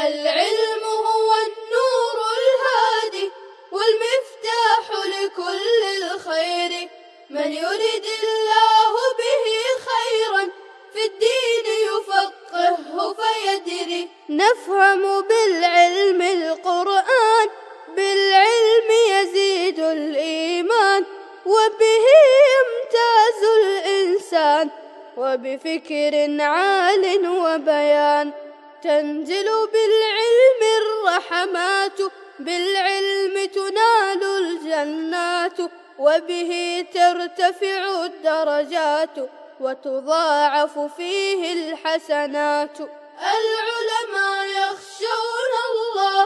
العلم هو النور الهادي والمفتاح لكل الخير، من يرد الله به خيرا في الدين يفقهه فيدري. نفهم بالعلم القرآن، بالعلم يزيد الإيمان، وبه يمتاز الإنسان، وبفكر عال وبيان. تنزل بالعلم الرحمات، بالعلم تنال الجنات، وبه ترتفع الدرجات، وتضاعف فيه الحسنات. العلماء يخشون الله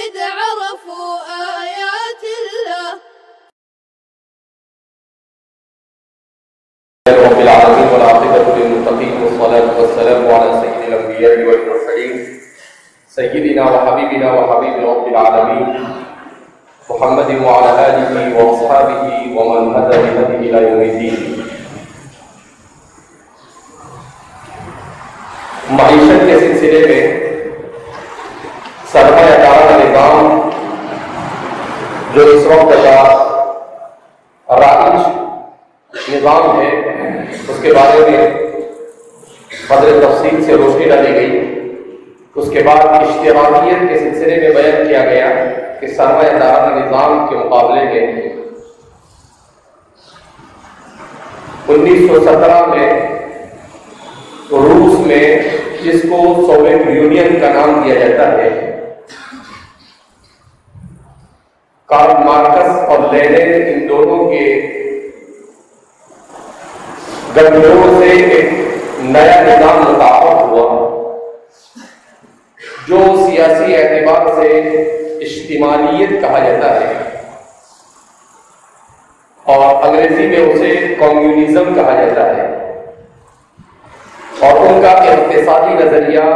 إذ عرفوا آيات الله. رب العالمين والعاقبة للمتقين والصلاة والسلام على سيد الأنبياء والمرسلين سيدنا وحبيبنا وحبيب رب العالمين محمد وعلى آله وأصحابه ومن هدى بهديه إلى يوم الدين. معیشت کے سلسلے میں سرمایہ کارانہ نظام جو اس وقت کا رائج نظام ہے اس کے بارے میں قدر تفصیل سے روشنی ڈالی گئی. اس کے بعد اشتراکیت کے سلسلے میں بیان کیا گیا کہ سرمایہ دارانہ نظام کے مقابلے میں 1917 میں روس میں جس کو سوویت یونین کا نام دیا جاتا ہے، کارل مارکس اور لینن ان دونوں کے گٹھ جوڑ سے ایک نیا نظام متعارف ہوا جو سیاسی اعتبار سے اشتمالیت کہا جاتا ہے اور انگریزی میں اسے کمیونزم کہا جاتا ہے، اور ان کا اقتصادی نظریہ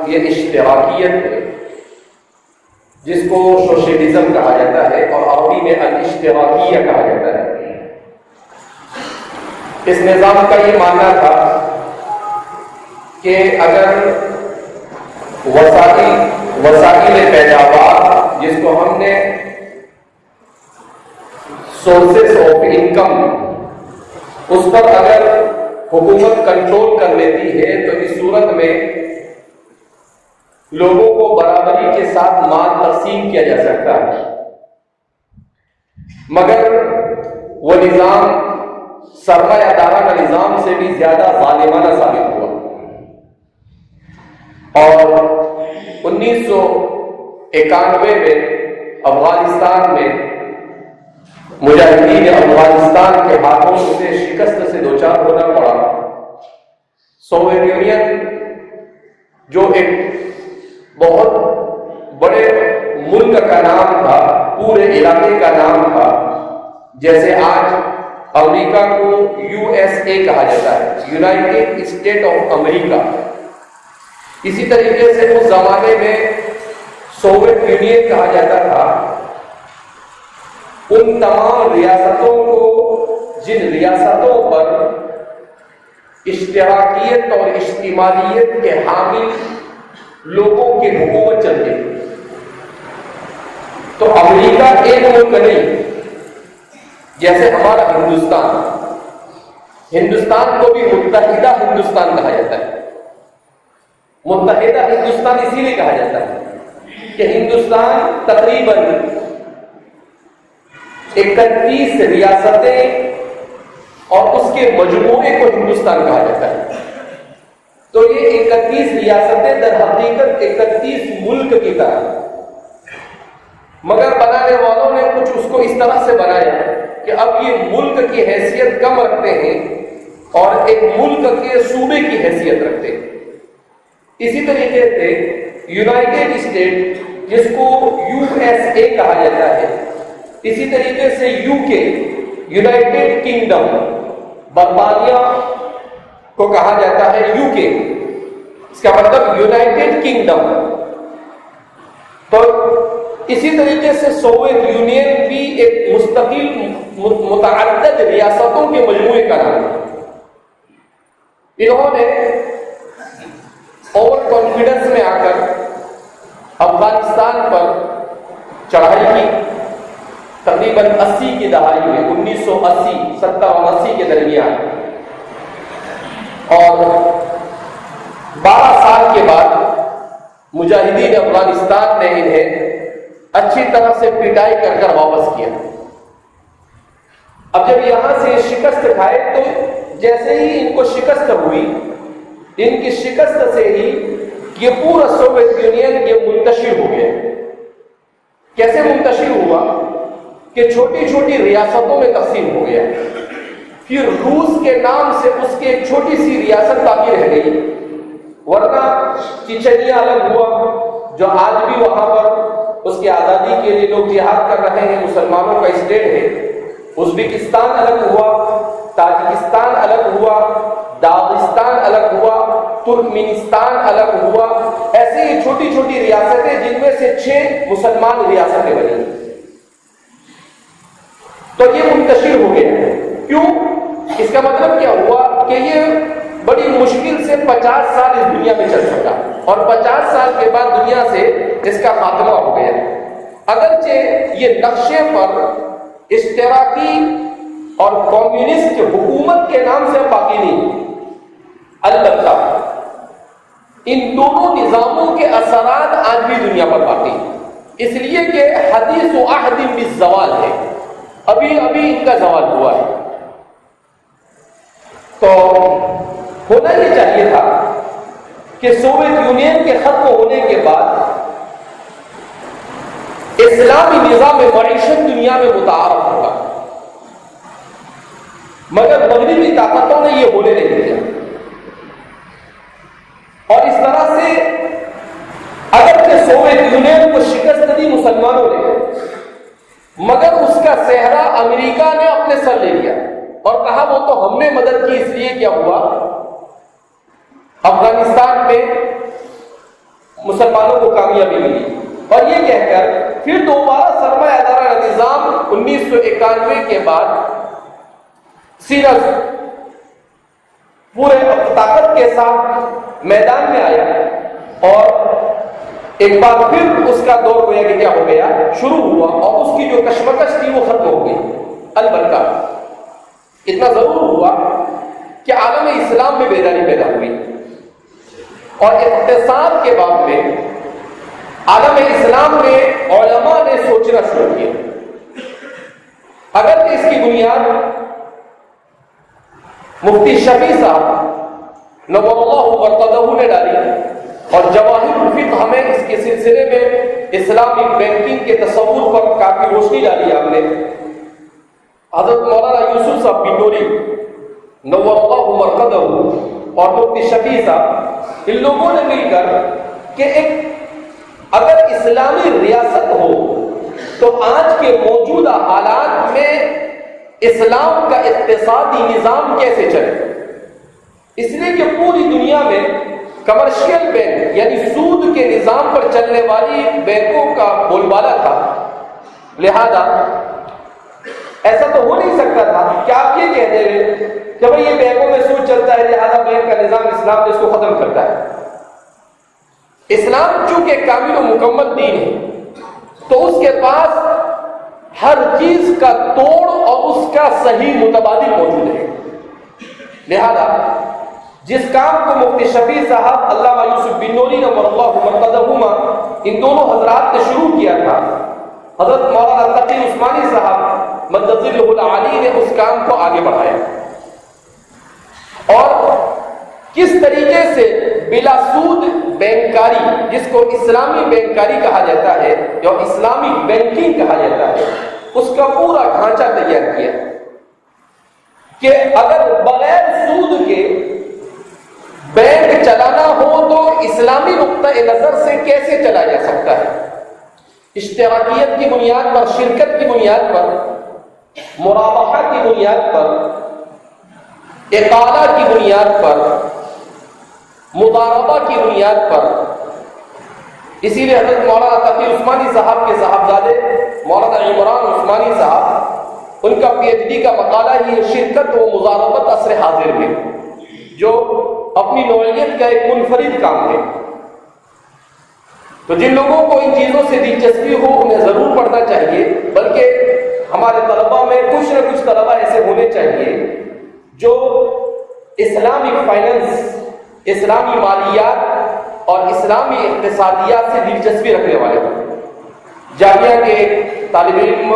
یہ اشتراکیت ہے جس کو سوشلزم کہا جاتا ہے اور عربی میں الاشتراکیہ کہا جاتا ہے. اس نظام کا یہ ماننا تھا کہ اگر وسائل پیداوار جس کو ہم نے سورسز آف انکم اس پر اگر حکومت کنٹرول کر لیتی ہے تو اس صورت میں لوگوں کو برابری کے ساتھ مال تقسیم کیا جا سکتا ہے. مگر وہ نظام سرمایہ دارانہ نظام سے بھی زیادہ ظالمانہ ثابت ہوا اور 1991 میں افغانستان میں مجاہدین افغانستان کے ہاتھوں سے شکست سے دوچار ہونا پڑا. سوویت یونین جو ایک بہت بڑے ملک کا نام تھا، پورے علاقے کا نام تھا، جیسے آج امریکہ کو USA کہا جاتا ہے، یونائٹڈ اسٹیٹ آف امریکہ. اسی طریقے سے اس زمانے میں سوویت یونین کہا جاتا تھا ان تمام ریاستوں کو جن ریاستوں پر اشتراکیت اور اشتمالیت کے حامل لوگوں کی حکومت چلتی تھی. تو امریکہ ایک ملک نہیں، جیسے ہمارا ہندوستان کو بھی متحدہ ہندوستان کہا جاتا ہے. متحدہ ہندوستان اسی لیے کہا جاتا ہے کہ ہندوستان تقریباً 31 ریاستیں اور اس کے مجموعے کو ہندوستان کہا جاتا ہے. تو یہ 31 ریاستیں در حقیقت 31 ملک کی طرح، مگر بنانے والوں نے کچھ اس کو اس طرح سے بنایا کہ اب یہ ملک کی حیثیت کم رکھتے ہیں اور ایک ملک کے صوبے کی حیثیت رکھتے ہیں. اسی طریقے سے یونائٹڈ اسٹیٹ جس کو USA کہا جاتا ہے، اسی طریقے سے UK یونائٹڈ کنگڈم، برطانیہ کو کہا جاتا ہے UK، اس کا مطلب یونائٹڈ کنگڈم. تو اسی طریقے سے سوویت یونین بھی ایک مستقل متعدد ریاستوں کے مجموعے کا نام ہے. انہوں نے اوور کانفیڈنس میں آ کر افغانستان پر چڑھائی کی تقریباً 80 کی دہائی میں، 1980 70 اور 80 کے درمیان، اور 12 سال کے بعد مجاہدین افغانستان نے انہیں اچھی طرح سے پٹائی کر کر واپس کیا۔ اب جب یہاں سے شکست کھائے تو جیسے ہی ان کو شکست ہوئی، ان کی شکست سے ہی یہ پورا سوویت یونین یہ منتشر ہو گیا۔ کیسے منتشر ہوا کہ چھوٹی چھوٹی ریاستوں میں تقسیم ہو گیا۔ پھر روس کے نام سے اس کی ایک چھوٹی سی ریاست باقی رہ گئی، ورنہ چچنیا الگ ہوا جو آج بھی وہاں پر اس کی آزادی کے لیے لوگ جہاد کر رہے ہیں، مسلمانوں کا اسٹیٹ ہے۔ ازبکستان الگ ہوا، تاجکستان الگ ہوا، داغستان الگ ہوا، ترکمنستان الگ ہوا، ایسے ہی چھوٹی چھوٹی ریاستیں جن میں سے 6 مسلمان ریاستیں بنی۔ تو یہ منتشر ہو گیا۔ کیوں؟ اس کا مطلب کیا ہوا کہ یہ بڑی مشکل سے 50 سال اس دنیا میں چل سکا، اور 50 سال کے بعد دنیا سے اس کا خاتمہ ہو گیا۔ اگرچہ یہ نقشے پر اشتراکی اور کمیونسٹ حکومت کے نام سے باقی نہیں، البتہ ان دونوں نظاموں کے اثرات آج بھی دنیا پر باقی، اس لیے کہ حدیث و عہد بالزوال ہے، ابھی ان کا زوال ہوا ہے۔ تو ہونا یہ چاہیے تھا کہ سوویت یونین کے ختم ہونے کے بعد اسلامی نظام معیشت دنیا میں متعارف ہوگا، مگر مغربی طاقتوں نے یہ ہونے نہیں دیا، اور اس طرح سے اگرچہ سوویت یونین کو شکست دی مسلمانوں نے، مگر اس کا صحرا امریکہ نے اپنے سر لے لیا اور کہا وہ تو ہم نے مدد کی، اس لیے کیا ہوا افغانستان میں مسلمانوں کو کامیابی ملی، اور یہ کہہ کر پھر دوبارہ سرمایہ دارانہ نظام 1991 کے بعد سیرس پورے طاقت کے ساتھ میدان میں آیا، اور ایک بار پھر اس کا دور گویا کہ کیا ہو گیا شروع ہوا، اور اس کی جو کشمکش تھی وہ ختم ہو گئی۔ البتہ اتنا ضرور ہوا کہ عالم اسلام میں بیداری پیدا ہوئی، اور اقتصاد کے باب میں عالم اسلام میں علماء نے سوچنا شروع کیا۔ اگرچہ اس کی بنیاد مفتی شفیع صاحب نور اللہ مرتضی نے ڈالی، اور جواہر الفقہ ہمیں اس کے سلسلے میں اسلامک بینکنگ کے تصور پر کافی روشنی ڈالی آپ نے۔ حضرت مولانا یوسف صاحب بنوری نور اللہ مرتضی اور مفتی شفیع صاحب، ان لوگوں نے مل کر کہ ایک اگر اسلامی ریاست ہو تو آج کے موجودہ حالات میں اسلام کا اقتصادی نظام کیسے چلے، اس لیے کہ پوری دنیا میں کمرشل بینک یعنی سود کے نظام پر چلنے والی بینکوں کا بول بالا تھا، لہذا ایسا تو ہو نہیں سکتا تھا کہ آپ یہ کہہ دیں کہ بھائی یہ بینکوں میں سود چلتا ہے لہذا بینک کا نظام اسلام اس کو ختم کرتا ہے۔ اسلام چونکہ کامل و مکمل دین ہے تو اس کے پاس ہر چیز کا توڑ اور اس کا صحیح متبادل موجود ہے، لہذا جس کام کو مفتی شفیع صاحب علامہ یوسف بنوری نور اللہ مرتضیٰ ان دونوں حضرات نے شروع کیا تھا، حضرت مولانا تقی عثمانی صاحب مدد اللہ العالی نے اس کام کو آگے بڑھایا، اور کس طریقے سے بلا سود بینکاری، جس کو اسلامی بینکاری کہا جاتا ہے یا اسلامی بینکنگ کہا جاتا ہے، اس کا پورا ڈھانچہ تیار کیا کہ اگر بغیر سود کے بینک چلانا ہو تو اسلامی نقطہ نظر سے کیسے چلا جا سکتا ہے، اشتراکیت کی بنیاد پر، شرکت کی بنیاد پر، مرابحہ کی بنیاد پر، اقالہ کی بنیاد پر، مضاربہ کی بنیاد پر۔ اسی لیے حضرت مولانا تقی عثمانی صاحب کے صاحبزادے مولانا عمران عثمانی صاحب، ان کا پی ایچ ڈی کا مقالہ ہی ہے شرکت و مضاربت عصر حاضر میں، جو اپنی نوعیت کا ایک منفرد کام ہے۔ تو جن لوگوں کو ان چیزوں سے دلچسپی ہو انہیں ضرور پڑھنا چاہیے، بلکہ ہمارے طلباء میں کچھ نہ کچھ طلباء ایسے ہونے چاہیے جو اسلامک فائننس، اسلامی مالیات اور اسلامی اقتصادیات سے دلچسپی رکھنے والے ہوں۔ جامعہ کے ایک طالب علم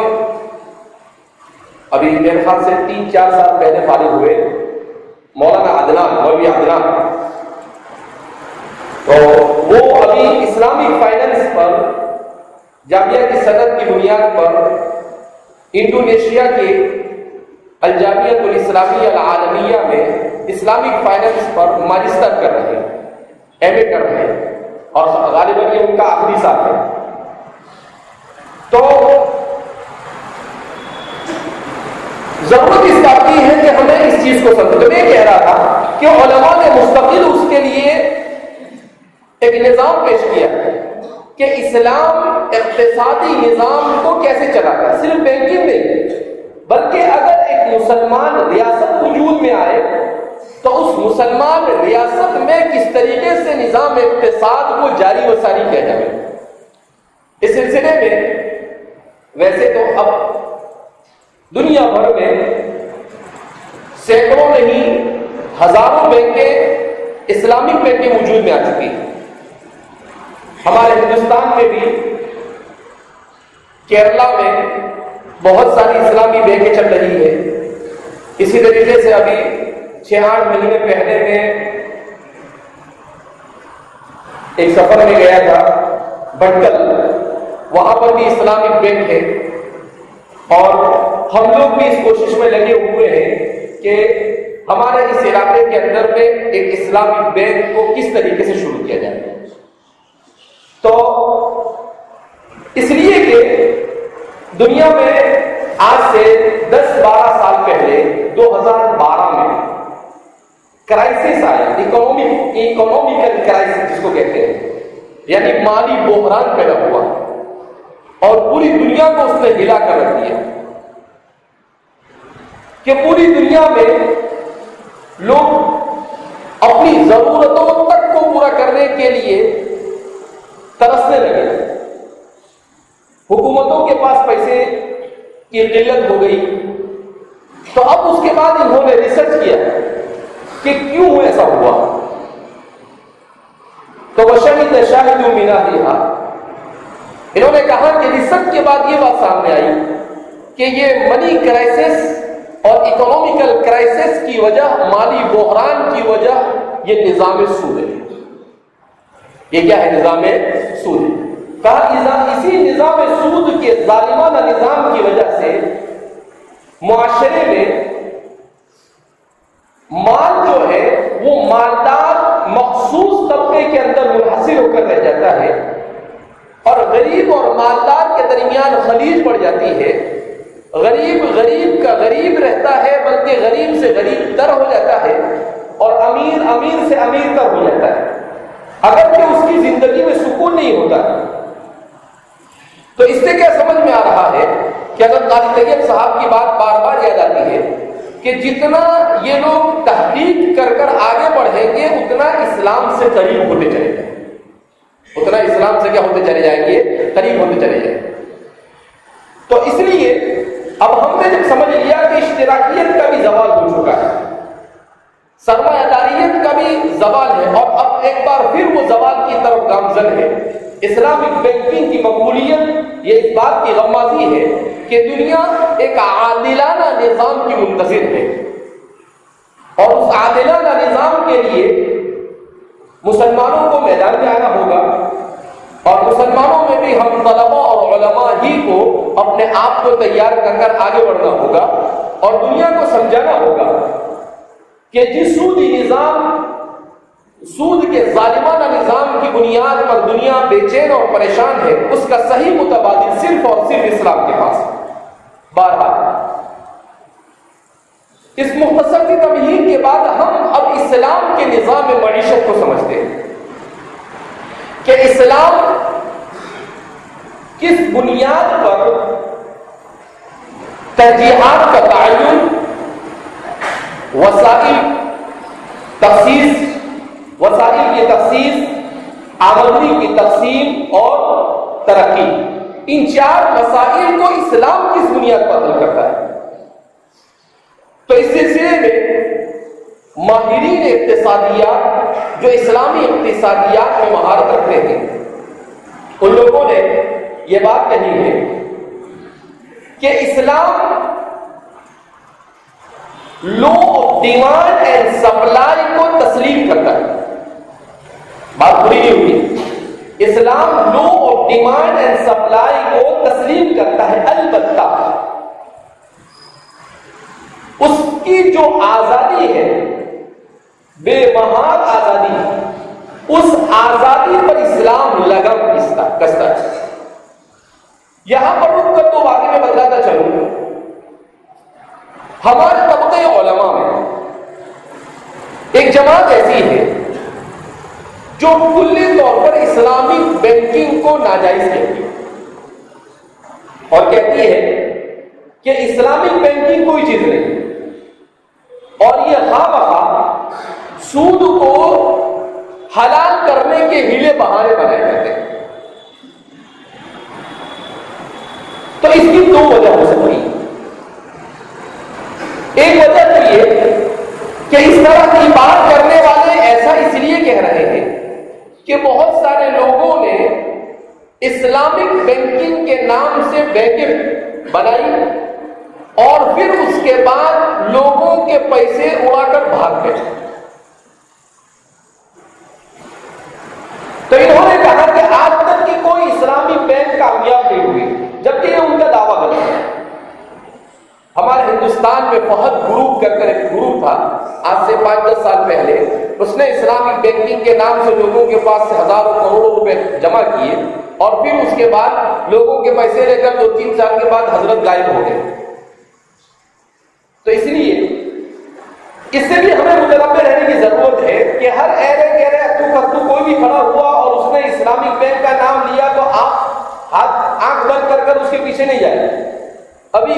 ابھی میرے خیال سے 3-4 سال پہلے فارغ ہوئے، مولانا عدنان، مولوی عدنان، تو وہ ابھی اسلامک فائننس پر جامعہ کی صنعت کی بنیاد پر انڈونیشیا کے الجامعۃ الاسلامیہ العالمیہ میں اسلامک فائننس پر ماجسٹر کر رہے ہیں، ایم اے کر رہے ہیں، اور غالباً یہ ان کا آخری سال ہے۔ تو ضرورت اس بات کی ہے کہ ہمیں اس چیز کو سمجھیں۔ تو میں کہہ رہا تھا کہ علماء نے مستقل اس کے لیے ایک نظام پیش کیا کہ اسلام اقتصادی نظام کو کیسے چلاتا ہے، صرف بینکنگ نہیں، بلکہ اگر ایک مسلمان ریاست وجود میں آئے تو اس مسلمان ریاست میں کس طریقے سے نظام اقتصاد کو جاری و ساری کیا جائے۔ اس سلسلے میں ویسے تو اب دنیا بھر میں سینکڑوں نہیں ہزاروں بینکیں، اسلامک بینکیں وجود میں آ چکی ہیں۔ ہمارے ہندوستان میں بھی کیرلا میں بہت ساری اسلامی بینکیں چل رہی ہیں۔ اسی طریقے سے ابھی 6-8 مہینے پہلے میں ایک سفر میں گیا تھا بٹکل، وہاں پر بھی اسلامک بینک ہے، اور ہم لوگ بھی اس کوشش میں لگے ہوئے ہیں کہ ہمارے اس علاقے کے اندر میں ایک اسلامک بینک کو کس طریقے سے شروع کیا جائے۔ تو اس لیے کہ دنیا میں آج سے 10-12 سال پہلے 2012 میں کرائسس آیا، اکنومیکل کرائسس جس کو کہتے ہیں، یعنی مالی بحران پیدا ہوا اور پوری دنیا کو اس نے ہلا کر رکھ دیا کہ پوری دنیا میں لوگ اپنی ضرورتوں تک کو پورا کرنے کے لیے ترسنے لگے۔ حکومتوں کے پاس پیسے کی قلت ہو گئی، تو اب اس کے بعد انہوں نے ریسرچ کیا کہ کیوں ایسا ہوا۔ تو وَشَهِدَ شَاهِدٌ مِنْ أَهْلِهَا، انہوں نے کہا کہ ریسرچ کے بعد یہ بات سامنے آئی کہ یہ منی کرائسس اور اکنومیکل کرائسس کی وجہ، مالی بحران کی وجہ یہ نظام سود ہے۔ یہ کیا ہے؟ نظام سود ہے۔ کہا اسی نظام سود کے ظالمانہ نظام کی وجہ سے معاشرے میں مال جو ہے وہ مالدار مخصوص طبقے کے اندر منحصر ہو کر رہ جاتا ہے، اور غریب اور مالدار کے درمیان خلیج پڑ جاتی ہے۔ غریب کا غریب رہتا ہے، بلکہ غریب سے غریب تر ہو جاتا ہے، اور امیر سے امیر تر ہو جاتا ہے، اگرچہ اس کی زندگی میں سکون نہیں ہوتا۔ تو اس سے کیا سمجھ میں آ رہا ہے کہ اگر قاضی طیب صاحب کی بات بار بار یاد آتی ہے کہ جتنا یہ لوگ تحقیق کر کر آگے بڑھیں گے اتنا اسلام سے قریب ہوتے چلے جائیں گے، اتنا اسلام سے کیا ہوتے چلے جائیں گے؟ قریب ہوتے چلے جائیں گے۔ تو اس لیے اب ہم نے جب سمجھ لیا کہ اشتراکیت کا بھی زوال ہو چکا ہے، سرمایہ داریت کا بھی زوال ہے، اور اب ایک بار پھر وہ زوال کی طرف گامزن ہے، اسلامک بینکنگ کی مقبولیت یہ اس بات کی غمازی ہے کہ دنیا ایک عادلانہ نظام کی منتظر ہے، اور اس عادلانہ نظام کے لیے مسلمانوں کو میدان میں آنا ہوگا، اور مسلمانوں میں بھی ہم طلباء اور علماء ہی کو اپنے آپ کو تیار کر کر آگے بڑھنا ہوگا، اور دنیا کو سمجھانا ہوگا کہ جس سودی نظام، سود کے ظالمانہ نظام کی بنیاد پر دنیا بے چین اور پریشان ہے، اس کا صحیح متبادل صرف اور صرف اسلام کے پاس ہے۔ بہرحال اس مختصر سی تمہید کے بعد ہم اب اسلام کے نظام معیشت کو سمجھتے ہیں کہ اسلام کس بنیاد پر ترجیحات کا تعین، وسائل کی تخصیص آمدنی کی تقسیم اور ترقی، ان 4 مسائل کو اسلام کس بنیاد پر حل کرتا ہے؟ تو اس سلسلے میں ماہرین اقتصادیات جو اسلامی اقتصادیات میں مہارت رکھتے ہیں، ان لوگوں نے یہ بات کہی ہے کہ اسلام law of demand and supply کو تسلیم کرتا ہے۔ بات پوری نہیں ہوئی، اسلام law of demand and supply کو تسلیم کرتا ہے، البتہ اس کی جو آزادی ہے، بے مہار آزادی، اس آزادی پر اسلام لگام کستا ہے۔ یہاں پر رک کر تو واقعی میں بتلاتا چلوں، ہمارے طبقے علماء میں ایک جماعت ایسی ہے جو کلی طور پر اسلامی بینکنگ کو ناجائز کہتی ہے اور کہتی ہے کہ اسلامی بینکنگ کوئی چیز نہیں، اور یہ خواہ بخواہ سود کو حلال کرنے کے ہیلے بہانے بنائے جاتے ہیں۔ تو اس کی 2 وجہ ہو سکتی ہے۔ ایک وجہ تو یہ کہ اس طرح کی بات کرنے والے ایسا اس لیے کہہ رہے ہیں کہ بہت سارے لوگوں نے اسلامک بینکنگ کے نام سے بینکیں بنائی اور پھر اس کے بعد لوگوں کے پیسے اڑا کر بھاگ گئے۔ تو انہوں نے کہا کہ آج تک کی کوئی اسلامی بینک کامیاب نہیں ہوئی، جبکہ یہ ان کا دعویٰ غلط ہے۔ ہمارے ہندوستان میں فہد گروپ کر کر ایک گروپ تھا، آج سے 5-10 سال پہلے، اس نے اسلامک بینکنگ کے نام سے لوگوں کے پاس سے ہزاروں کروڑوں روپے جمع کیے اور پھر اس کے بعد لوگوں کے پیسے لے کر 2-3 سال کے بعد حضرت غائب ہو گئے۔ تو اس لیے اس سے بھی ہمیں متنبع رہنے کی ضرورت ہے کہ ہر ایرے گیرے اکتو کوئی بھی کھڑا ہوا اور اس نے اسلامک بینک کا نام لیا تو آپ آنکھ بند کر کر اس کے پیچھے نہیں جائیں۔ ابھی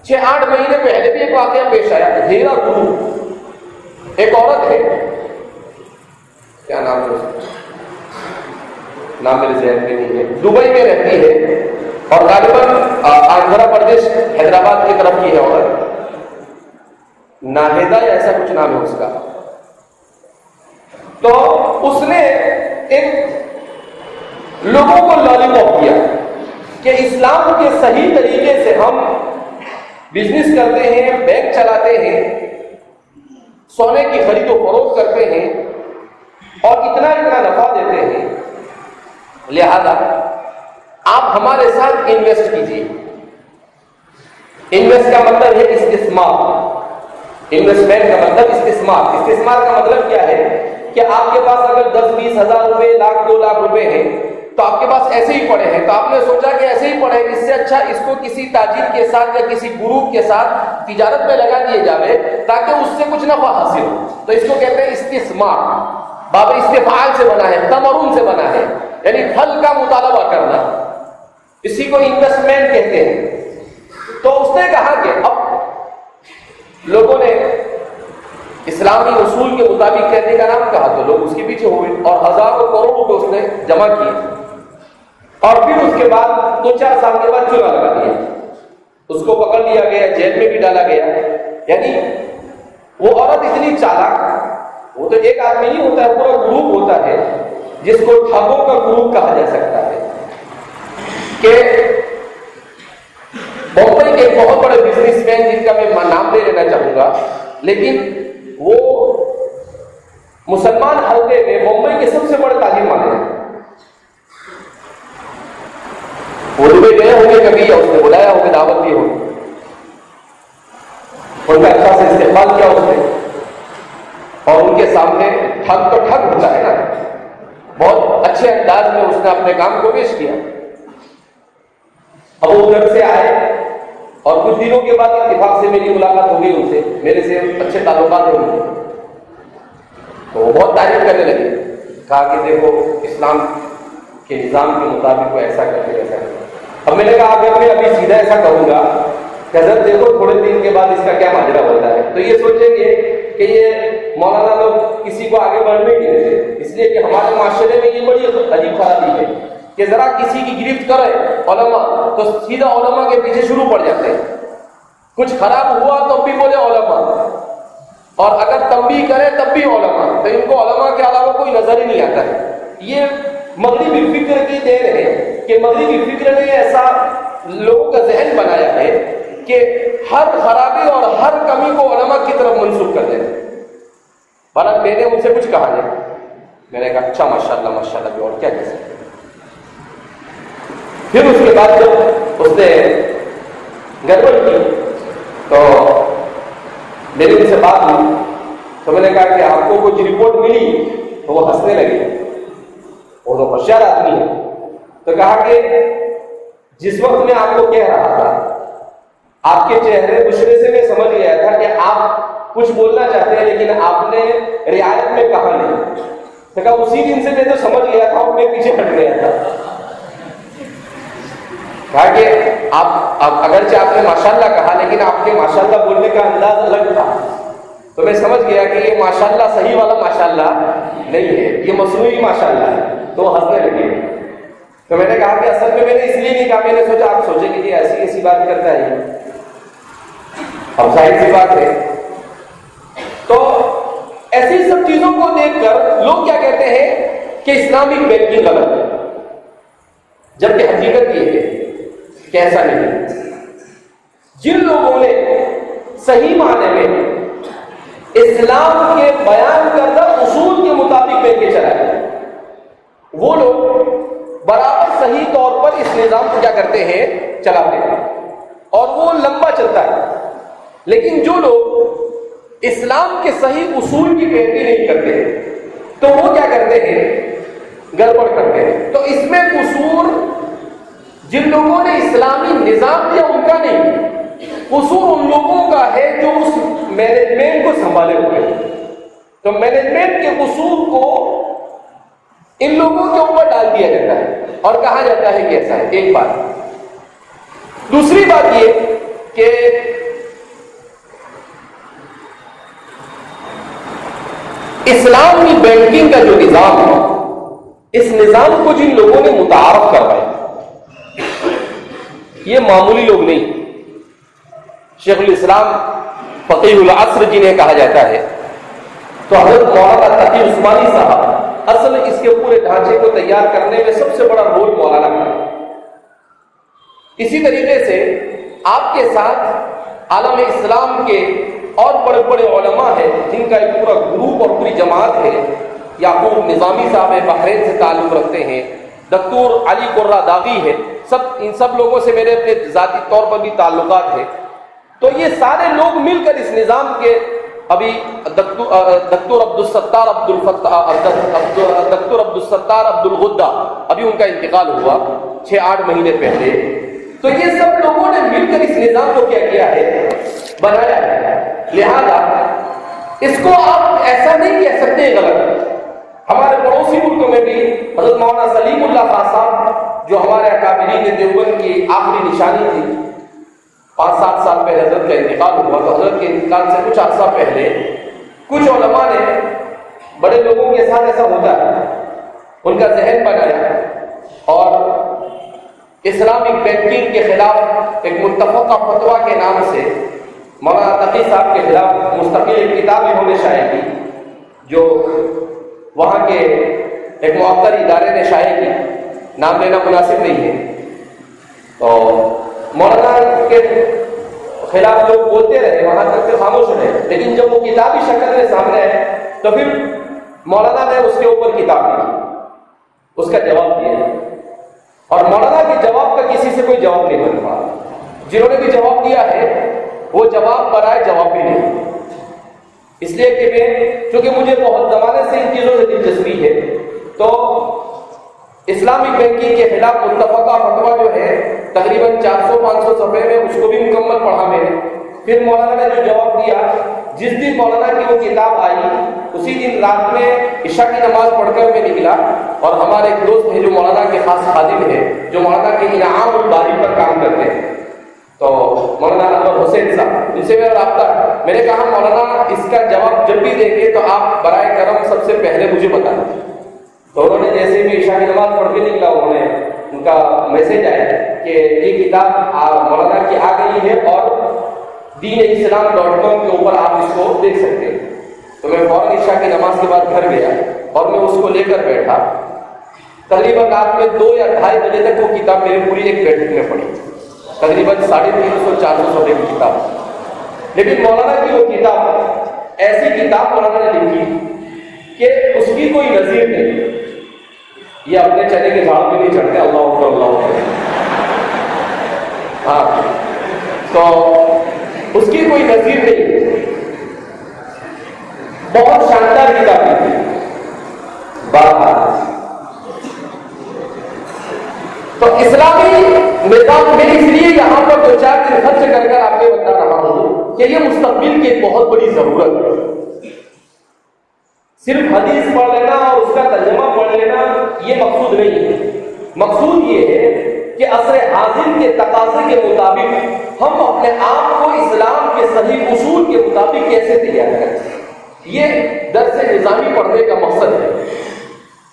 6-8 مہینے پہلے بھی ایک واقعہ پیش آیا، ہیرا گروپ، ایک عورت ہے، کیا نام ہے اس کا؟ نام میرے ذہن میں نہیں ہے، دبئی میں رہتی ہے اور غالباً آندھرا پردیش حیدرآباد کی طرف کی ہے عورت، ناہیدہ یا ایسا کچھ نام ہے اس کا۔ تو اس نے ایک لوگوں کو لالی پاپ کیا کہ اسلام کے صحیح طریقے سے ہم بزنس کرتے ہیں، بینک چلاتے ہیں، سونے کی خرید و فروخت کرتے ہیں اور اتنا نفع دیتے ہیں، لہذا آپ ہمارے ساتھ انویسٹ کیجیے۔ انویسٹ کا مطلب ہے استثمار، انویسٹمنٹ کا مطلب استثمار۔ استثمار کا مطلب کیا ہے کہ آپ کے پاس اگر 10-20 ہزار روپے، 1,00,000 2,00,000 روپے ہیں تو آپ کے پاس ایسے ہی پڑے ہیں، تو آپ نے سوچا کہ ایسے ہی پڑے ہیں، اس سے اچھا اس کو کسی تاجر کے ساتھ یا کسی گروپ کے ساتھ تجارت میں لگا دیے جاوے تاکہ اس سے کچھ نفع حاصل ہو۔ تو اس کو کہتے ہیں استثمار، باب استفعال سے بنا ہے، تمرن سے بنا ہے، یعنی پھل کا مطالبہ کرنا، اسی کو انویسٹمنٹ کہتے ہیں۔ تو اس نے کہا کہ اب لوگوں نے اسلامی اصول کے مطابق کہنے کا نام کہا تو لوگ اس کے پیچھے ہوئے اور ہزاروں کروڑ روپے اس نے جمع کیے اور پھر اس کے بعد 2-4 سال کے بعد چورا لگا دیا، اس کو پکڑ لیا گیا، جیل میں بھی ڈالا گیا۔ یعنی وہ عورت اتنی چالاک، وہ تو ایک آدمی نہیں ہوتا ہے، پورا گروپ ہوتا ہے جس کو ٹھگوں کا گروپ کہا جا سکتا ہے، کہ بمبئی کے ایک بہت بڑے بزنس مین جن کا میں نام نہیں لینا چاہوں گا، لیکن وہ مسلمان حلقے میں بمبئی کے سب سے بڑے تاجر مانے ہیں۔ وہ دبئی گئے ہوں گے کبھی یا اس نے بلایا ہوگا، دعوت دی ہوگی، ان کا اچھا سے استقبال کیا اس نے اور ان کے سامنے ٹھگ تو ٹھگ ہوتا ہے نا، بہت اچھے انداز میں اس نے اپنے کام کو پیش کیا۔ اب وہ ادھر سے آئے اور کچھ دنوں کے بعد اتفاق سے میری ملاقات ہو گئی ان سے، میرے سے اچھے تعلقات ہیں ان کے، تو وہ بہت تعریف کرنے لگے، کہا کہ دیکھو اسلام کے نظام کے مطابق وہ ایسا کرتے ایسا کرتے۔ اب میں نے کہا اگر میں ابھی سیدھا ایسا کروں گا کہ حضرت دیکھو تھوڑے دن کے بعد اس کا کیا ماجرا ہوتا ہے، تو یہ سوچیں گے کہ یہ مولانا لوگ کسی کو آگے بڑھنے نہیں دیتے، اس لیے کہ ہمارے معاشرے میں یہ بڑی عجیب خرابی ہے کہ ذرا کسی کی گرفت کرے علماء تو سیدھا علماء کے پیچھے شروع پڑ جاتے ہیں، کچھ خراب ہوا تو بھی بولے علماء، اور اگر تنبیہ کرے تب بھی علماء، تو ان کو علماء کے علاوہ کوئی نظر ہی نہیں آتا ہے۔ یہ مغربی فکر کی دین ہے کہ مغربی فکر نے ایسا لوگوں کا ذہن بنایا ہے کہ ہر خرابی اور ہر کمی کو علماء کی طرف منسوخ کر دیتے ہیں۔ پر میں نے ان سے کچھ کہا نہیں، میں نے کہا اچھا ماشاءاللہ بھی، اور کیا کہہ سکتے۔ پھر اس کے بعد جب اس نے گڑبڑ کی تو میری ان سے بات ہوئی تو میں نے کہا کہ آپ کو کچھ رپورٹ ملی؟ تو وہ ہنسنے لگے، وہ تو ہوشیار آدمی ہے، تو کہا کہ جس وقت میں آپ کو کہہ رہا تھا آپ کے چہرے بشرے سے میں سمجھ گیا تھا کہ آپ کچھ بولنا چاہتے ہیں لیکن آپ نے رعایت میں کہا نہیں، تو کہا اسی دن سے میں تو سمجھ گیا تھا اور میں پیچھے ہٹ گیا تھا۔ کہا کہ آپ اگرچہ آپ نے ماشاءاللہ کہا لیکن آپ کے ماشاءاللہ بولنے کا انداز الگ تھا، تو میں سمجھ گیا کہ یہ ماشاءاللہ صحیح والا ماشاءاللہ نہیں ہے، یہ مصنوعی ماشاءاللہ ہے، تو وہ ہنسنے لگے۔ تو میں نے کہا کہ اصل میں نے اس لیے نہیں کہا، میں نے سوچا آپ سوچیں گے کہ ایسی بات کرتا ہے، اب ظاہر سی بات ہے۔ تو ایسی سب چیزوں کو دیکھ کر لوگ کیا کہتے ہیں کہ اسلامک بینکنگ غلط ہے، جبکہ حقیقت یہ ہے کہ ایسا نہیں۔ جن لوگوں نے صحیح معنی میں اسلام کے بیان کردہ اصول کے مطابق بینکیں چلائے، وہ لوگ برابر صحیح طور پر اس نظام کو کیا کرتے ہیں، چلاتے ہیں، اور وہ لمبا چلتا ہے۔ لیکن جو لوگ اسلام کے صحیح اصول کی پیروی نہیں کرتے تو وہ کیا کرتے ہیں، گڑبڑ کرتے ہیں۔ تو اس میں قصور جن لوگوں نے اسلامی نظام دیا ان کا نہیں، قصور ان لوگوں کا ہے جو اس مینجمنٹ کو سنبھالے ہوئے۔ تو مینجمنٹ کے قصور کو ان لوگوں کے اوپر ڈال دیا جاتا ہے اور کہا جاتا ہے کہ ایسا ہے، ایک بات۔ دوسری بات یہ کہ اسلامی بینکنگ کا جو نظام ہے، اس نظام کو جن لوگوں نے متعارف کروایا یہ معمولی لوگ نہیں، شیخ الاسلام فقیہ العصر جنہیں کہا جاتا ہے، تو حضرت مولانا تقی عثمانی صاحب اصل اس کے پورے ڈھانچے کو تیار کرنے میں سب سے بڑا رول مولانا کا ہے۔ اسی طریقے سے آپ کے ساتھ عالم اسلام کے اور بڑے بڑے علماء ہیں جن کا ایک پورا گروپ اور پوری جماعت ہے۔ یعقوب نظامی صاحب بحرین سے تعلق رکھتے ہیں، دکتور علی قرہ داغی ہے، ان سب لوگوں سے میرے اپنے ذاتی طور پر بھی تعلقات ہیں۔ تو یہ سارے لوگ مل کر اس نظام کے، ابھی دکتور عبدالستار عبد الغدہ ابھی ان کا انتقال ہوا 6-8 مہینے پہلے۔ تو یہ سب لوگوں نے مل کر اس نظام کو کیا کیا ہے، بنایا ہے۔ لہذا اس کو آپ ایسا نہیں کہہ سکتے غلط۔ ہمارے پڑوسی ملکوں میں بھی حضرت مولانا سلیم اللہ خان صاحب جو ہمارے اکابرین دیوبند کی آخری نشانی تھی، 5-7 سال پہلے حضرت کا انتقال ہوا، تو حضرت کے انتقال سے کچھ عرصہ پہلے کچھ علماء نے، بڑے لوگوں کے ساتھ ایسا ہوتا ہے، ان کا ذہن بنایا اور اسلامک بینکنگ کے خلاف ایک متفقہ فتویٰ کے نام سے مولانا تقی صاحب کے خلاف مستقل ایک کتاب انہوں نے شائع کی، جو وہاں کے ایک معطر ادارے نے شائع کی، نام لینا مناسب نہیں ہے۔ تو مولانا کے خلاف لوگ بولتے رہے، وہاں تک سے خاموش رہے، لیکن جب وہ کتابی شکل میں سامنے آئے تو پھر مولانا نے اس کے اوپر کتاب لکھی، اس کا جواب دیا، اور مولانا کے جواب کا کسی سے کوئی جواب نہیں بن پا۔ جنہوں نے بھی جواب دیا ہے وہ جواب برائے جواب بھی نہیں، اس لیے کہ میں چونکہ مجھے بہت زمانے سے ان چیزوں سے دلچسپی ہے، تو اسلامک بینکنگ کے خلاف متفقہ فتویٰ جو ہے تقریباً 400-500 صفحے میں، اس کو بھی مکمل پڑھا میں نے۔ پھر مولانا نے جو جواب دیا، جس دن مولانا کی وہ کتاب آئی اسی دن رات میں عشاء کی نماز پڑھ کر میں نکلا، اور ہمارے ایک دوست ہیں جو مولانا کے خاص خادم ہیں، جو مولانا کے انعام الباری پر کام کرتے ہیں، تو مولانا انور حسین صاحب، ان سے میرا رابطہ، میں نے کہا مولانا اس کا جواب جب بھی دیں گے تو آپ برائے کرم سب سے پہلے مجھے بتائیں. تو انہوں نے جیسے بھی عشاء کی نماز پڑھ کے نکلا، انہوں نے ان کا میسج آیا کہ یہ کتاب مولانا کی آ گئی ہے اور deenislam.com کے اوپر آپ اس کو دیکھ سکتے ہیں. تو میں فوراً عشاء کی نماز کے بعد گھر گیا اور میں اس کو لے کر بیٹھا. تقریباً رات میں 2 یا 2:30 بجے تک وہ کتاب میری پوری ایک بیٹھک میں پڑھی، تقریباً 350-400 صفحے کی کتاب. لیکن مولانا کی وہ کتاب ایسی کتاب مولانا نے لکھی کہ اس کی کوئی نظیر نہیں. یہ اپنے چنے کے جھاڑ پہ نہیں چڑھتے، اللہ اکبر اللہ اکبر. ہاں، تو اس کی کوئی نظیر نہیں. بہت شاندار کتاب تھی. تو اسلامی نظام میں اس لیے یہاں پر 2-4 دن خرچ کر کر آپ کو بتا رہا ہوں کہ یہ مستقبل کی ایک بہت بڑی ضرورت ہے. صرف حدیث پڑھ لینا اور اس کا ترجمہ پڑھ لینا یہ مقصود نہیں ہے. مقصود یہ ہے کہ عصر حاضر کے تقاضے کے مطابق ہم اپنے آپ کو اسلام کے صحیح اصول کے مطابق کیسے تیار کریں. یہ درس نظامی پڑھنے کا مقصد ہے.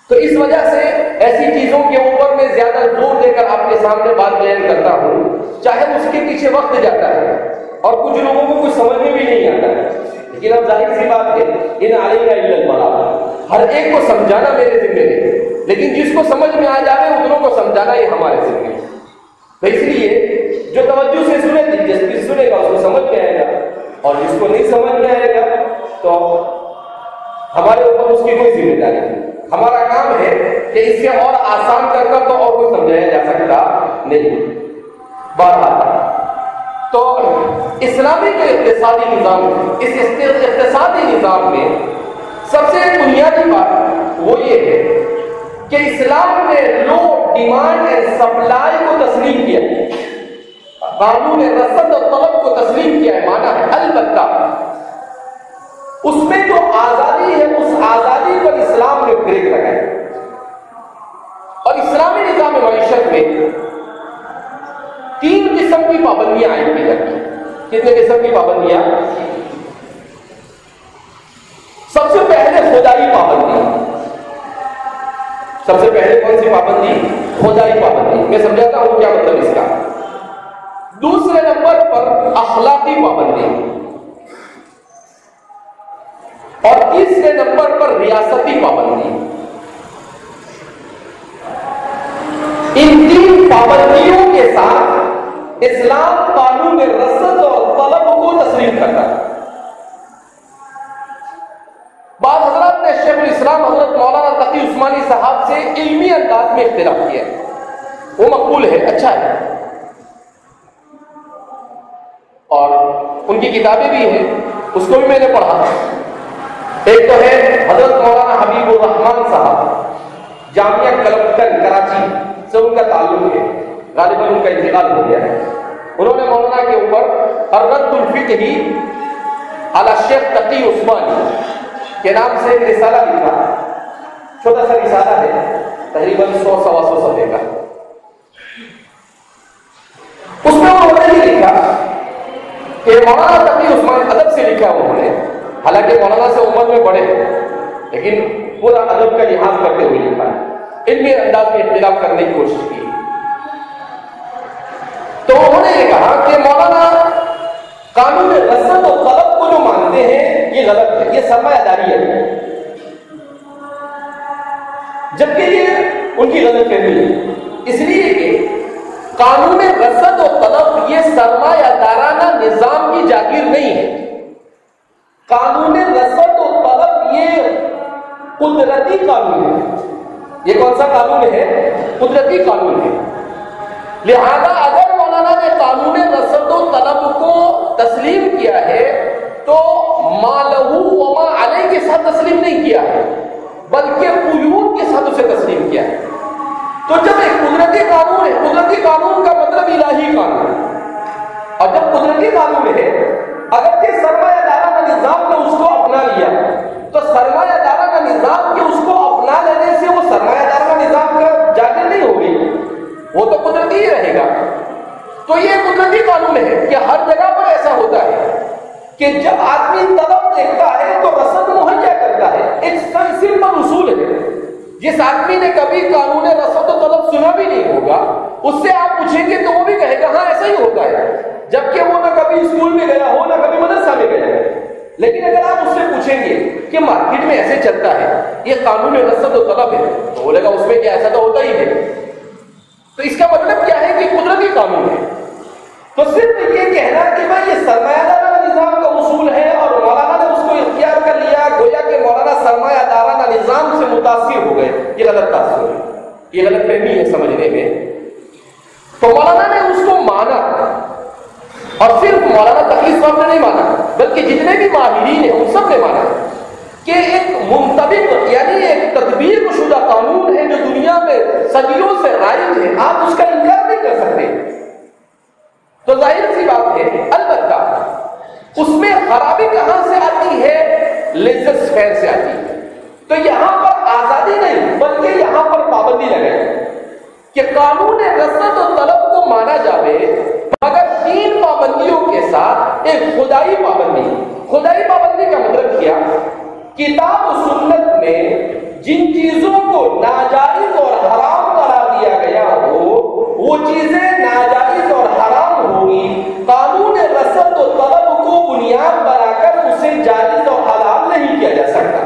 تو اس وجہ سے ایسی چیزوں کے اوپر میں زیادہ زور دے کر آپ کے سامنے بات بیان کرتا ہوں، چاہے اس کے پیچھے وقت جاتا ہے اور کچھ لوگوں کو کچھ سمجھ میں بھی نہیں آتا ہے. لیکن اب ظاہر سی بات ہے، ان علینا الا البلاغ، ہر ایک کو سمجھانا میرے ذمہ ہے، لیکن جس کو سمجھ میں آ جائے اتنوں کو سمجھانا یہ ہمارے ذمہ ہے. تو اس لیے جو توجہ سے سنے، دلچسپی سے سنے گا اس کو سمجھ میں آئے گا، اور جس کو نہیں سمجھ میں آئے گا تو ہمارے اوپر اس کی کوئی ذمہ داری نہیں. ہمارا کام ہے کہ اس سے اور آسان کر کر تو اور کوئی سمجھایا جا سکتا نہیں. بہرحال تو اسلامی جو اقتصادی نظام ہے، اس اقتصادی نظام میں سب سے بنیادی بات وہ یہ ہے کہ اسلام نے لو ڈیمانڈ اینڈ سپلائی کو تسلیم کیا ہے، قانون رسد اور طلب کو تسلیم کیا ہے. مانا ہے البتہ اس میں جو آزادی ہے اس آزادی پر اسلام نے بریک لگایا. اور اسلامی نظام معیشت میں 3 قسم کی پابندیاں عائد کی جاتی ہیں. کتنے قسم کی پابندیاں؟ سب سے پہلے خدائی پابندی. سب سے پہلے کون سی پابندی؟ خدائی پابندی. میں سمجھاتا ہوں کیا مطلب اس کا. دوسرے نمبر پر اخلاقی پابندی، اور تیسرے نمبر پر ریاستی پابندی. ان 3 پابندیوں کے ساتھ اسلام قانون رسد اور طلب کو تسلیم کرتا ہے. بعض حضرات نے شیخ الاسلام حضرت مولانا تقی عثمانی صاحب سے علمی انداز میں اختلاف کیا ہے، وہ مقبول ہے، اچھا ہے، اور ان کی کتابیں بھی ہیں، اس کو بھی میں نے پڑھا. ایک تو ہے حضرت مولانا حبیب الرحمان صاحب، جامعہ کلکٹن کراچی سے ان کا تعلق ہے، غالباً ان کا انتقال ہو گیا ہے. انہوں نے مولانا کے اوپر الرد الفقہی علی الشیخ تقی عثمانی کے نام سے ایک رسالہ لکھا. چھوٹا سا رسالہ ہے، تقریباً 100-125 صفحے کا. اس میں انہوں نے یہ لکھا کہ مولانا تقی عثمانی، ادب سے لکھا انہوں نے، حالانکہ مولانا سے عمر میں بڑے ہیں لیکن پورا ادب کا لحاظ کرتے ہوئے لکھا ہے، علمی انداز میں اختلاف کرنے کی کوشش کی. تو انہوں نے یہ کہا کہ مولانا قانون رسد و طلب کو جو مانتے ہیں یہ غلط ہے، یہ سرمایہ داری ہے، جبکہ یہ ان کی غلط فہمی ہے. اس لیے کہ قانون رسد و طلب یہ سرمایہ دارانہ نظام کی جاگیر نہیں ہے. قانون رسد و طلب یہ قدرتی قانون ہے. یہ کون سا قانون ہے؟ قدرتی قانون ہے. لہذا اگر مولانا نے قانون رسد و طلب کو تسلیم کیا ہے تو ما لہو وما علیہ کے ساتھ تسلیم نہیں کیا ہے، بلکہ قیود کے ساتھ اسے تسلیم کیا ہے. تو جب ایک قدرتی قانون ہے، قدرتی قانون کا مطلب الہی قانون ہے، اور جب قدرتی قانون ہے اگرچہ سرمایہ دارانہ نظام نے اس کو اپنا لیا تو سرمایہ دارانہ نظام کے اس کو اپنا لینے سے وہ سرمایہ دارانہ نظام کا جاگیر نہیں ہوگی، وہ تو قدرتی ہی رہے گا. تو یہ قدرتی بھی قانون ہے کہ ہر جگہ پر ایسا ہوتا ہے کہ جب آدمی طلب دیکھتا ہے تو رسد مہیا کرتا ہے. ایک سمپل اصول ہے. جس آدمی نے کبھی قانون رسد و طلب سنا بھی نہیں ہوگا اس سے آپ پوچھیں گے تو وہ بھی کہے گا ہاں ایسا ہی ہوتا ہے، جبکہ وہ نہ کبھی اسکول میں گیا ہو نہ کبھی مدرسہ میں گیا ہے. لیکن اگر آپ اس سے پوچھیں گے کہ مارکیٹ میں ایسے چلتا ہے، یہ قانون رسد و طلب ہے، تو بولے گا اس میں کیا ایسا تو ہوتا ہی ہے. تو اس کا مطلب کیا ہے کہ قدرتی قانون ہے. تو صرف یہ کہنا کہ بھائی یہ سرمایہ دارانہ نظام کا اصول ہے اور مولانا نے اس کو اختیار کر لیا، گویا کہ مولانا سرمایہ دارانہ نظام سے متاثر ہو گئے، یہ غلط تاثر ہے، یہ غلط فہمی ہے سمجھنے میں. تو مولانا نے اس کو مانا، اور صرف مولانا تقی صاحب نے نہیں مانا بلکہ جتنے بھی ماہرین ہیں ان سب نے مانا کہ ایک منطبق یعنی ایک تطبیق شدہ قانون ہے جو دنیا میں صدیوں سے رائج ہے، آپ اس کا انکار نہیں کر سکتے. تو ظاہر سی بات ہے البتہ اس میں خرابی کہاں سے آتی ہے؟ لیزر فین سے آتی ہے. تو یہاں پر آزادی نہیں بلکہ یہاں پر پابندی لگائی کہ قانون رسد و طلب کو مانا جاوے مگر 3 پابندیوں کے ساتھ. ایک خدائی پابندی. خدائی پابندی کا مطلب کیا؟ کتاب و سنت میں جن چیزوں کو ناجائز اور حرام قرار دیا گیا ہو وہ چیزیں ناجائز اور حرام ہوگی. قانون رسد و طلب کو بنیاد بنا کر اسے جائز اور حلال نہیں کیا جا سکتا.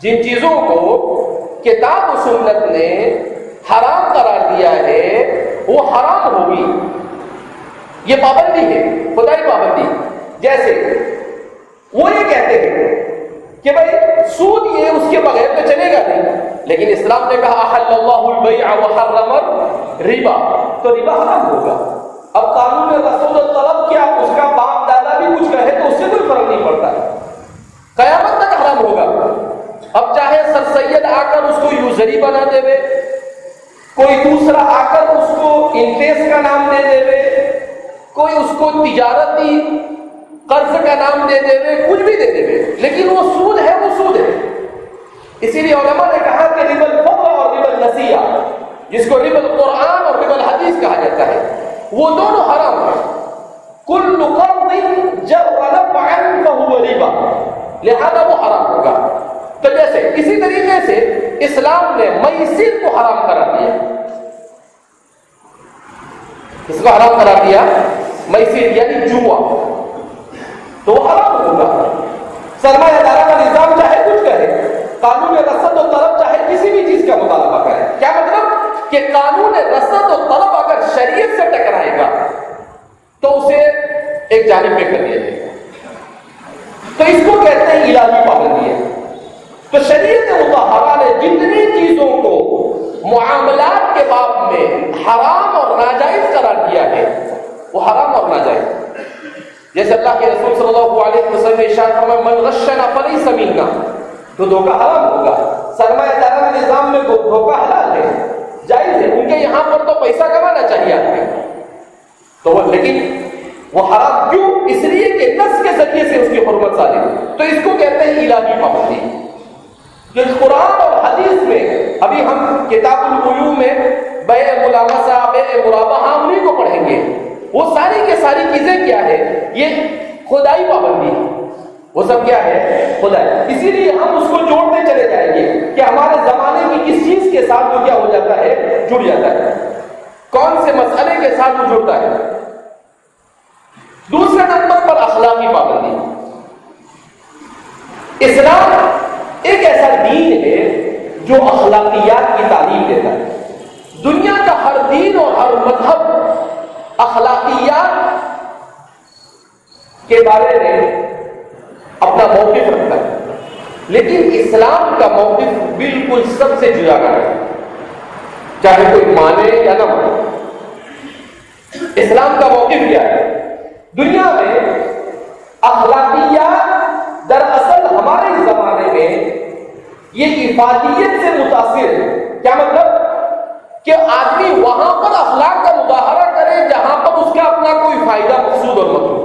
جن چیزوں کو کتاب و سنت نے حرام قرار دیا ہے وہ حرام ہوگی. یہ پابندی ہے، خدائی پابندی. جیسے وہ یہ کہتے ہیں کہ بھائی سود یہ اس کے بغیر تو چلے گا نہیں، لیکن اسلام نے کہا احل اللہ البیع وحرم الربا، تو ربا حرام ہوگا. اب قانون رسد و طلب کیا اس کا باپ دادا بھی کچھ کہے تو اس سے کوئی فرق نہیں پڑتا، قیامت تک حرام ہوگا. اب چاہے سر سید آ کر اس کو یوزری بنا دے وے، کوئی دوسرا آ کر اس کو انٹریسٹ کا نام دے دے وے، کوئی اس کو تجارتی قرض کا نام دے دے وے، کچھ بھی دے دے وے، لیکن وہ سود ہے، وہ سود ہے. اسی لیے علماء نے کہا کہ ربا الفضل اور ربا النسیہ، جس کو ربا القرآن اور ربا الحدیث کہا جاتا ہے، وہ دونوں حرام ہیں. کل قرض جر نفعا فهو ربا، لہذا وہ حرام ہوگا. تو جیسے اسی طریقے سے اسلام نے میسر کو حرام قرار دیا. اس کو حرام قرار دیا میسر یعنی جوا، تو وہ حرام ہوگا. سرمایہ دارانہ نظام چاہے کچھ کرے، قانون رسد و طلب چاہے کسی بھی چیز کا مطالبہ کرے. کیا مطلب کہ قانون رسد و طلب اگر شریعت سے ٹکرائے گا تو اسے ایک جانب پہ کر دیا جائے گا. تو اس کو کہتے ہیں الہی پابندی ہے. تو شریعت مطہرہ نے جتنی چیزوں کو معاملات کے باب میں حرام اور ناجائز قرار دیا ہے وہ حرام اور ناجائز. جیسے اللہ کے رسول صلی اللہ علیہ وسلم نے ارشاد فرمایا من غشنا فلیس منا، تو دھوکہ حرام ہوگا. سرمایہ دارانہ نظام میں دھوکہ حلال ہے، جائز ہے، ان کے یہاں پر تو پیسہ کمانا چاہیے آدمی، تو وہ لیکن وہ حرام کیوں؟ اس لیے کہ نص کے ذریعے سے اس کی حرمت صادر. تو اس کو کہتے ہیں الہی پابندی. جو قرآن اور حدیث میں ابھی ہم کتاب البیوع میں بیع ملامسہ، بیع مرابحہ انہیں کو پڑھیں گے. وہ ساری کی ساری چیزیں کیا ہے؟ یہ خدائی پابندی ہے. وہ سب کیا ہے؟ خدائی. اسی لیے ہم اس کو جوڑتے چلے جائیں گے کہ ہمارے زمانے کی کس چیز کے ساتھ وہ کیا ہو جاتا ہے؟ جڑ جاتا ہے. کون سے مسئلے کے ساتھ وہ جڑتا ہے؟ دوسرے نمبر پر اخلاقی پابندی. اسلام ایک ایسا دین ہے جو اخلاقیات کی تعلیم دیتا ہے. دنیا کا ہر دین اور ہر مذہب اخلاقیات کے بارے میں اپنا موقف رکھتا ہے، لیکن اسلام کا موقف بالکل سب سے جدا ہے، چاہے کوئی مانے یا نہ مانے. اسلام کا موقف کیا ہے؟ دنیا میں اخلاقیات دراصل ہمارے زمانے میں یہ افادیت سے متاثر ہے. کیا مطلب؟ کہ آدمی وہاں پر اخلاق کا مظاہرہ کرے جہاں پر اس کا اپنا کوئی فائدہ مقصود اور مطلوب،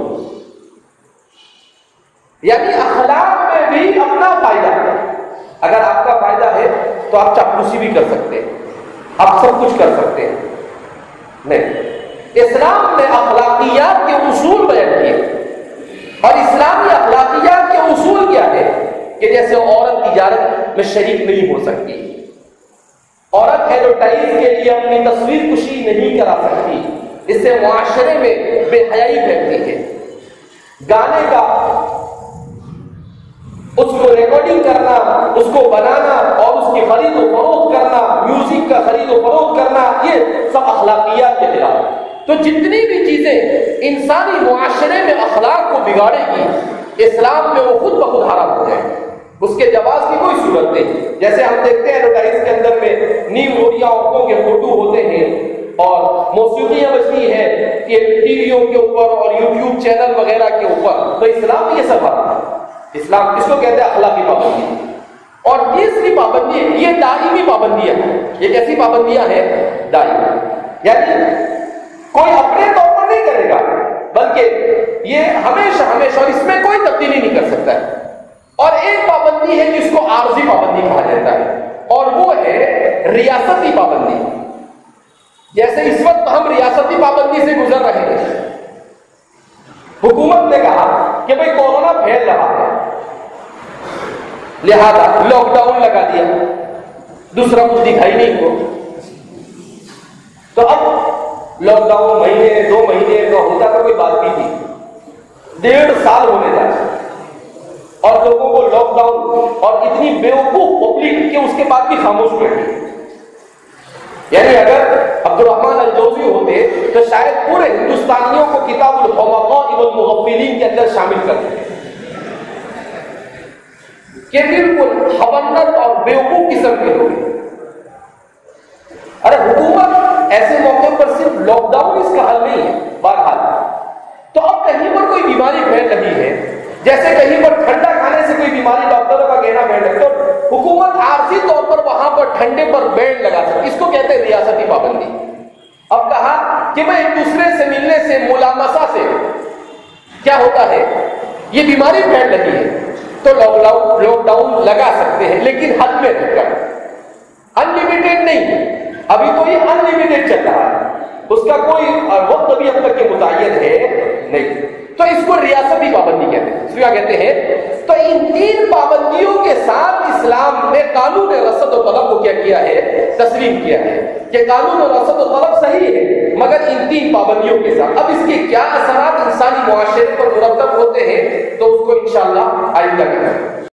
یعنی اخلاق میں بھی اپنا فائدہ. اگر آپ کا فائدہ ہے تو آپ چاپلوسی بھی کر سکتے ہیں، آپ سب کچھ کر سکتے ہیں. نہیں، اسلام نے اخلاقیات کے اصول بیان کیے، اور اسلامی اخلاقیات کے اصول کیا ہے کہ جیسے عورت تجارت میں شریک نہیں ہو سکتی، عورت ایڈورٹائز کے لیے اپنی تصویر کشی نہیں کرا سکتی، اس سے معاشرے میں بے حیائی پھیلتی ہے، گانے کا اس کو ریکارڈنگ کرنا، اس کو بنانا اور اس کی خرید و فروخت کرنا، میوزک کا خرید و فروخت کرنا، یہ سب اخلاقیات کے خلاف۔ تو جتنی بھی چیزیں انسانی معاشرے میں اخلاق کو بگاڑے گی، اسلام میں وہ خود بخود حرام ہو جائے گی، اس کے جواز کی کوئی صورت نہیں۔ جیسے ہم دیکھتے ہیں ایڈورٹائز کے اندر میں نیو روڈیا عورتوں کے فوٹو ہوتے ہیں اور موسیقیاں بجتی ہیں کہ ٹی ویوں کے اوپر اور یوٹیوب چینل وغیرہ کے اوپر، تو اسلام میں یہ سب حرام ہے۔ اسلام کس کو کہتے ہیں؟ اخلاقی پابندی۔ اور تیسری پابندی یہ دائمی پابندیاں ہیں۔ یہ کیسی پابندیاں ہیں؟ دائمی، یعنی کوئی اپنے طور پر نہیں کرے گا، بلکہ یہ ہمیشہ ہمیشہ، اور اس میں کوئی تبدیلی نہیں کر سکتا ہے۔ اور ایک پابندی ہے جس کو عارضی پابندی کہا جاتا ہے، اور وہ ہے ریاستی پابندی۔ جیسے اس وقت ہم ریاستی پابندی سے گزر رہے ہیں، حکومت نے کہا کہ بھئی کورونا پھیل رہا ہے، لہذا لاک ڈاؤن لگا دیا، دوسرا کچھ دکھائی نہیں کو۔ تو اب لاک ڈاؤن مہینے 2 مہینے کا ہوتا تو کوئی بات بھی تھی، 1.5 سال ہونے جا رہا، اور لوگوں کو لاک ڈاؤن اور اتنی بیوقوف پبلک کہ اس کے بعد بھی خاموش بیٹھے۔ یعنی اگر عبد الرحمن الجوزی ہوتے تو شاید پورے ہندوستانیوں کو کتاب الحمقاء والمغفلین کے اندر شامل کرتے کہ بالکل حبنت اور بیوقوف قسم کے لوگ۔ ارے حکومت ایسے موقع پر صرف لاک ڈاؤن اس کا حل نہیں ہے، بہرحال تو اب کہیں پر کوئی بیماری پھیل رہی ہے، جیسے کہیں پر ٹھنڈا کھانے سے کوئی بیماری ڈاکٹروں کا کہنا پھیل رہا ہے، تو حکومت عارضی طور پر وہاں پر ٹھنڈے پر بین لگا سکتی، اس کو کہتے ہیں ریاستی پابندی۔ اب کہا کہ میں ایک دوسرے سے ملنے سے، ملامسہ سے کیا ہوتا ہے، یہ بیماری پھیل رہی ہے، تو لاک ڈاؤن لگا سکتے ہیں، لیکن حد میں رہ کر، انلمیٹڈ نہیں۔ ابھی تو یہ انلمیٹڈ چل رہا ہے، اس کا کوئی وقت ابھی اب تک کے متعین ہے نہیں، تو اس کو ریاستی پابندی کہتے ہیں۔ کیا کہتے ہیں؟ تو ان 3 پابندیوں کے ساتھ اسلام نے قانون رصد و طلب کو کیا کیا ہے؟ تسلیم کیا ہے کہ قانون رصد و طلب صحیح ہے، مگر ان 3 پابندیوں کے ساتھ۔ اب اس کے کیا اثرات انسانی معاشرے پر مرتب ہوتے ہیں تو اس کو انشاءاللہ آئندہ کریں۔